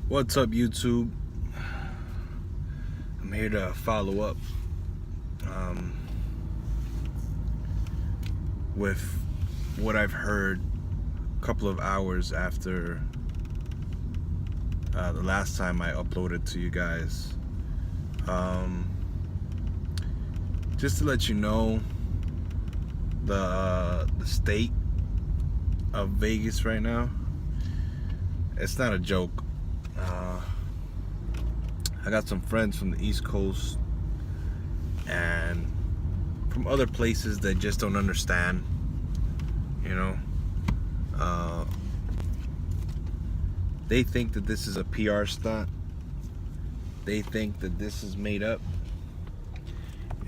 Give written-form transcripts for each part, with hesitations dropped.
What's up, YouTube? I'm here to follow up with what I've heard a couple of hours after the last time I uploaded to you guys. Just to let you know, the state of Vegas right now, it's not a joke. I got some friends from the East Coast and from other places that just don't understand, you know. They think that this is a PR stunt. They think that this is made up,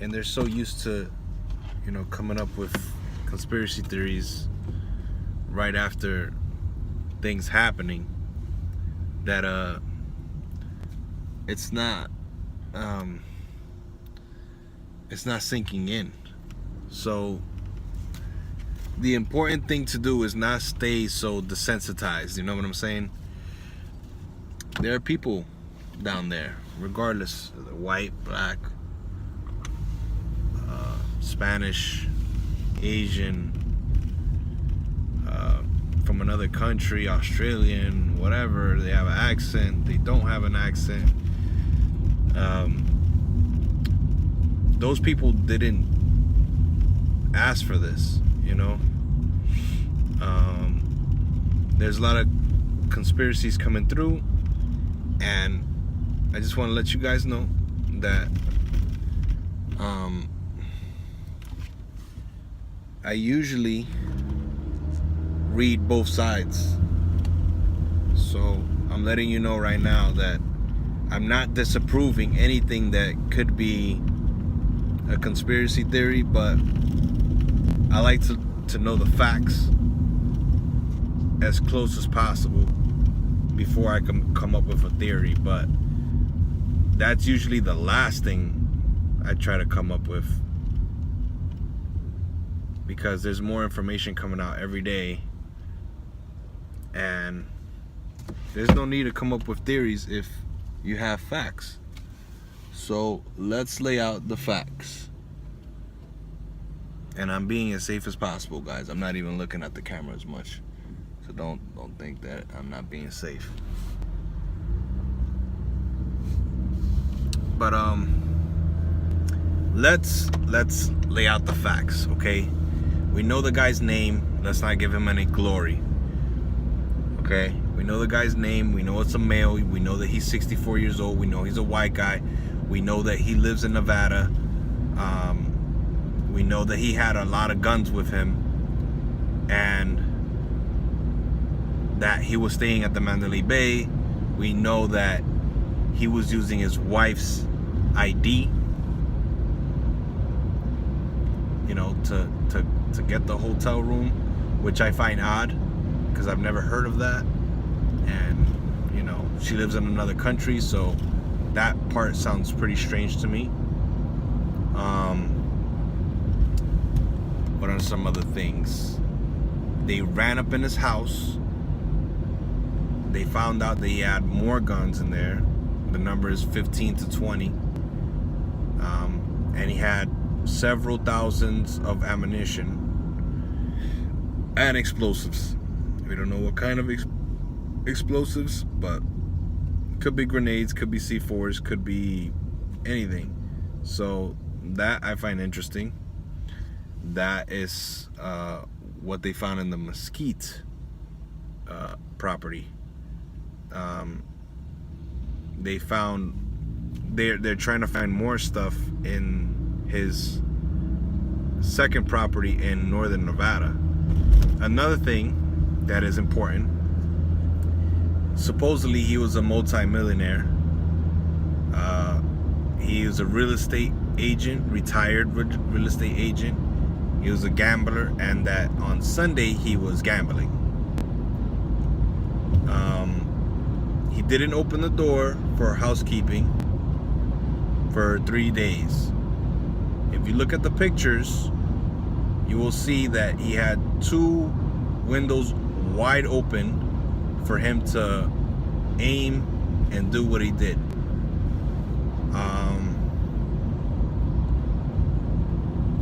and they're so used to, coming up with conspiracy theories right after things happening that it's not sinking in. So the important thing to do is not stay so desensitized. You know what I'm saying? There are people down there, regardless of the white, black, Spanish, Asian, from another country, Australian, whatever. They have an accent, they don't have an accent. Those people didn't ask for this, There's a lot of conspiracies coming through, and I just want to let you guys know that I usually read both sides. So I'm letting you know right now that I'm not disapproving anything that could be a conspiracy theory, but I like to know the facts as close as possible before I can come up with a theory. But that's usually the last thing I try to come up with, because there's more information coming out every day, and there's no need to come up with theories if you have facts. So let's lay out the facts. And I'm being as safe as possible, guys. I'm not even looking at the camera as much, so don't think that I'm not being safe. But let's lay out the facts, okay? We know the guy's name. Let's not give him any glory. Okay? We know the guy's name. We know it's a male. We know that he's 64 years old. We know he's a white guy. We know that he lives in Nevada. We know that he had a lot of guns with him, and that he was staying at the Mandalay Bay. We know that he was using his wife's ID, to get the hotel room, which I find odd because I've never heard of that. And she lives in another country, so that part sounds pretty strange to me. What are some other things? They ran up in his house. They found out that he had more guns in there. The number is 15 to 20. And he had several thousands of ammunition and explosives. We don't know what kind of explosives, but could be grenades, could be C4s, could be anything. So that I find interesting. That is what they found in the Mesquite property. They found they're trying to find more stuff in his second property in northern Nevada. Another thing that is important, supposedly he was a multi-millionaire. He was a real estate agent, retired real estate agent. He was a gambler, and that on Sunday he was gambling. He didn't open the door for housekeeping for 3 days. If you look at the pictures, you will see that he had 2 windows wide open for him to aim and do what he did.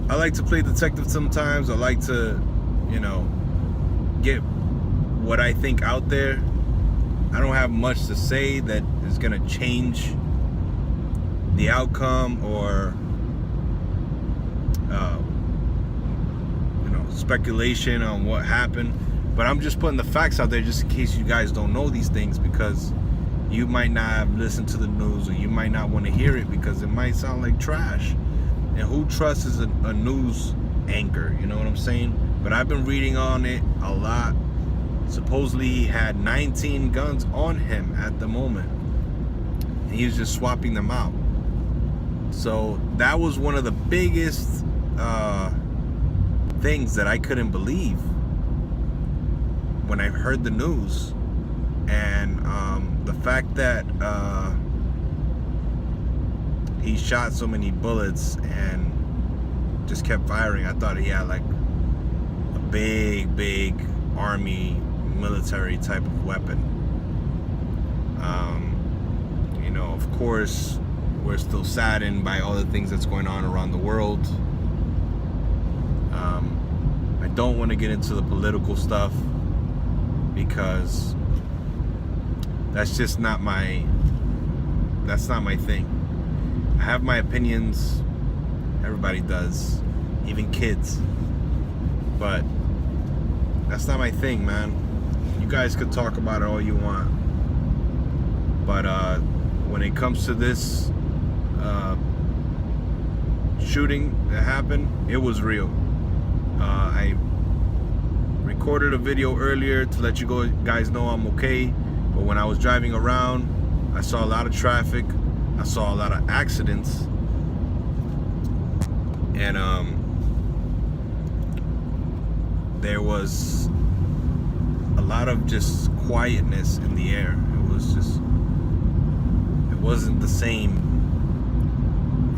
I like to play detective sometimes. I like to, get what I think out there. I don't have much to say that is gonna change the outcome or speculation on what happened, but I'm just putting the facts out there just in case you guys don't know these things, because you might not have listened to the news, or you might not want to hear it because it might sound like trash. And who trusts a news anchor, you know what I'm saying? But I've been reading on it a lot. Supposedly he had 19 guns on him at the moment, and he was just swapping them out. So that was one of the biggest things that I couldn't believe when I heard the news. And the fact that he shot so many bullets and just kept firing, I thought he had like a big army military type of weapon. Of course, we're still saddened by all the things that's going on around the world. I don't want to get into the political stuff because that's just not my thing. I have my opinions. Everybody does, even kids. But that's not my thing, man. You guys could talk about it all you want. But when it comes to this shooting that happened, it was real. I recorded a video earlier to let you guys know I'm okay. But when I was driving around, I saw a lot of traffic. I saw a lot of accidents. And there was a lot of just quietness in the air. It wasn't the same.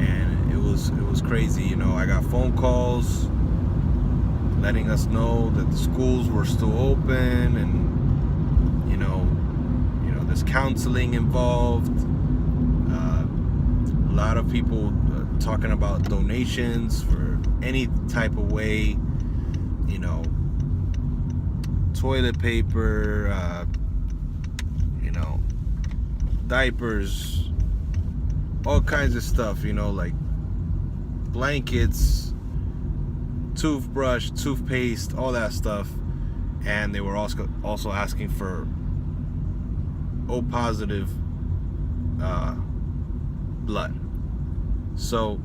And it was crazy. I got phone calls letting us know that the schools were still open, and there's counseling involved. A lot of people talking about donations for any type of way, toilet paper, diapers, all kinds of stuff, like blankets, toothbrush, toothpaste, all that stuff. And they were also asking for O positive blood. So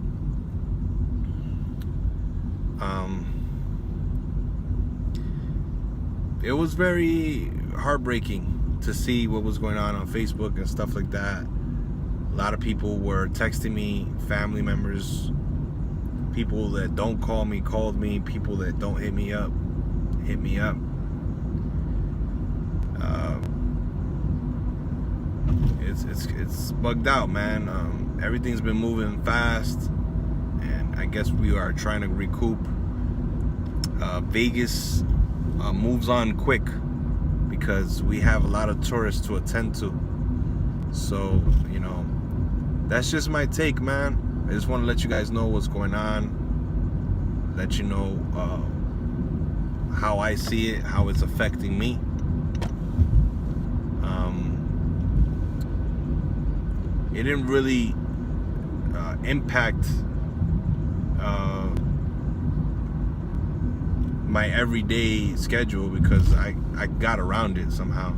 it was very heartbreaking to see what was going on Facebook and stuff like that. A lot of people were texting me, family members, people that don't call me called me, people that don't hit me up hit me up. It's bugged out, man. Everything's been moving fast, and I guess we are trying to recoup. Vegas moves on quick because we have a lot of tourists to attend to. So, that's just my take, man. I just want to let you guys know what's going on, let you know how I see it, how it's affecting me. It didn't really impact my everyday schedule because I got around it somehow,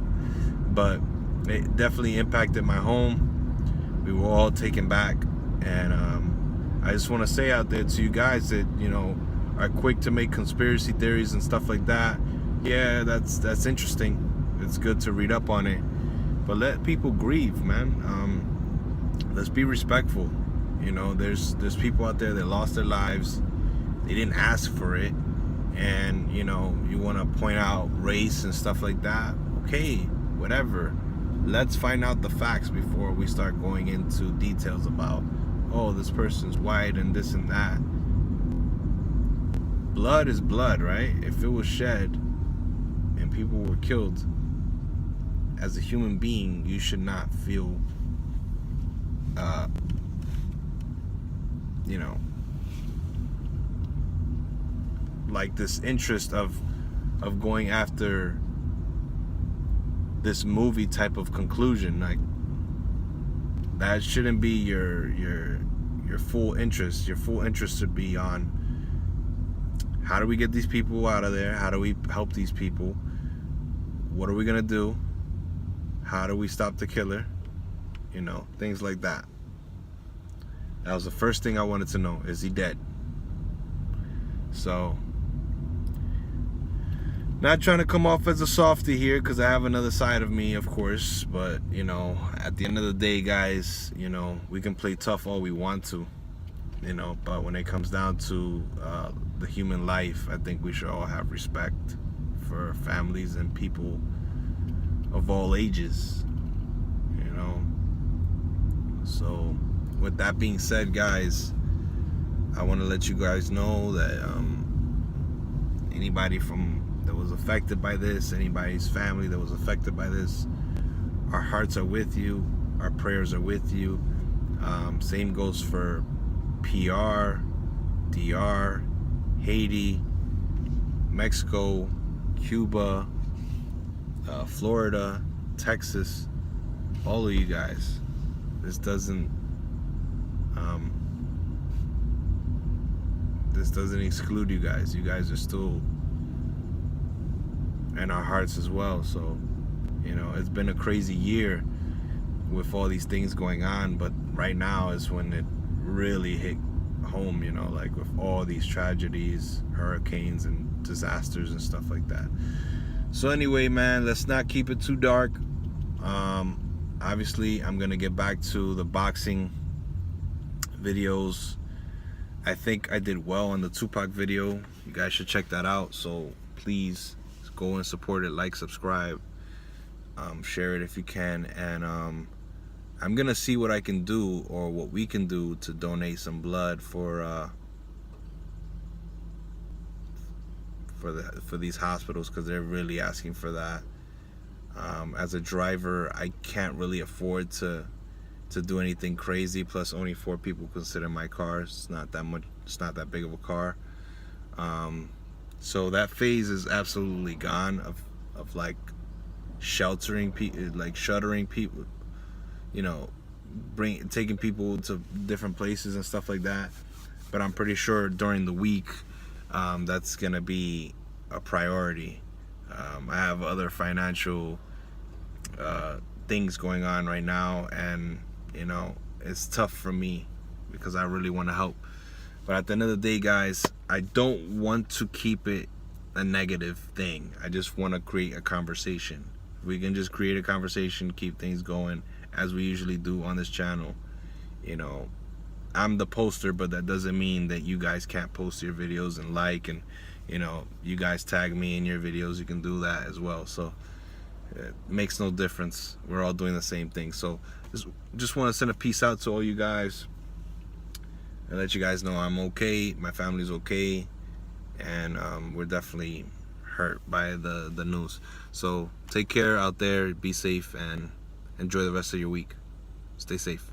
but it definitely impacted my home. We were all taken back, and I just want to say out there to you guys that are quick to make conspiracy theories and stuff like that. Yeah, that's interesting. It's good to read up on it, but let people grieve, man. Let's be respectful. There's people out there that lost their lives. They didn't ask for it, and you want to point out race and stuff like that. Okay, whatever. Let's find out the facts before we start going into details about, oh, this person's white and this and that. Blood is blood, right? If it was shed and people were killed, as a human being, you should not feel, you know, like this interest of going after this movie type of conclusion. Like, that shouldn't be your full interest. Your full interest should be on, how do we get these people out of there? How do we help these people? What are we gonna do? How do we stop the killer? You know, things like that. That was the first thing I wanted to know. Is he dead? So, not trying to come off as a softie here, because I have another side of me, of course. But, you know, at the end of the day, guys, you know, we can play tough all we want to, you know, but when it comes down to the human life, I think we should all have respect for families and people of all ages, you know. So, with that being said, guys, I want to let you guys know that anybody that was affected by this, anybody's family that was affected by this, our hearts are with you, our prayers are with you. Same goes for PR, DR, Haiti, Mexico, Cuba, Florida, Texas, all of you guys. This doesn't exclude you guys. You guys are still in our hearts as well. So, you know, it's been a crazy year with all these things going on, but right now is when it really hit home, you know, like with all these tragedies, hurricanes and disasters and stuff like that. So anyway, man, let's not keep it too dark. Obviously, I'm gonna get back to the boxing videos. I think I did well on the Tupac video. You guys should check that out. So please go and support it, like, subscribe, share it if you can. And I'm gonna see what I can do, or what we can do, to donate some blood for these hospitals, because they're really asking for that. As a driver, I can't really afford to do anything crazy. Plus, only 4 people consider my car. It's not that much. It's not that big of a car. So that phase is absolutely gone of like sheltering people, like shuttering people. You know, taking people to different places and stuff like that. But I'm pretty sure during the week, that's gonna be a priority. I have other financial things going on right now, and you know, it's tough for me because I really want to help. But at the end of the day, guys, I don't want to keep it a negative thing. I just want to create a conversation. We can just create a conversation, keep things going as we usually do on this channel. You know, I'm the poster, but that doesn't mean that you guys can't post your videos and like, and you know, you guys tag me in your videos, you can do that as well. So it makes no difference. We're all doing the same thing. So just want to send a peace out to all you guys and let you guys know I'm okay, my family's okay, and we're definitely hurt by the news. So take care out there, be safe, and enjoy the rest of your week. Stay safe.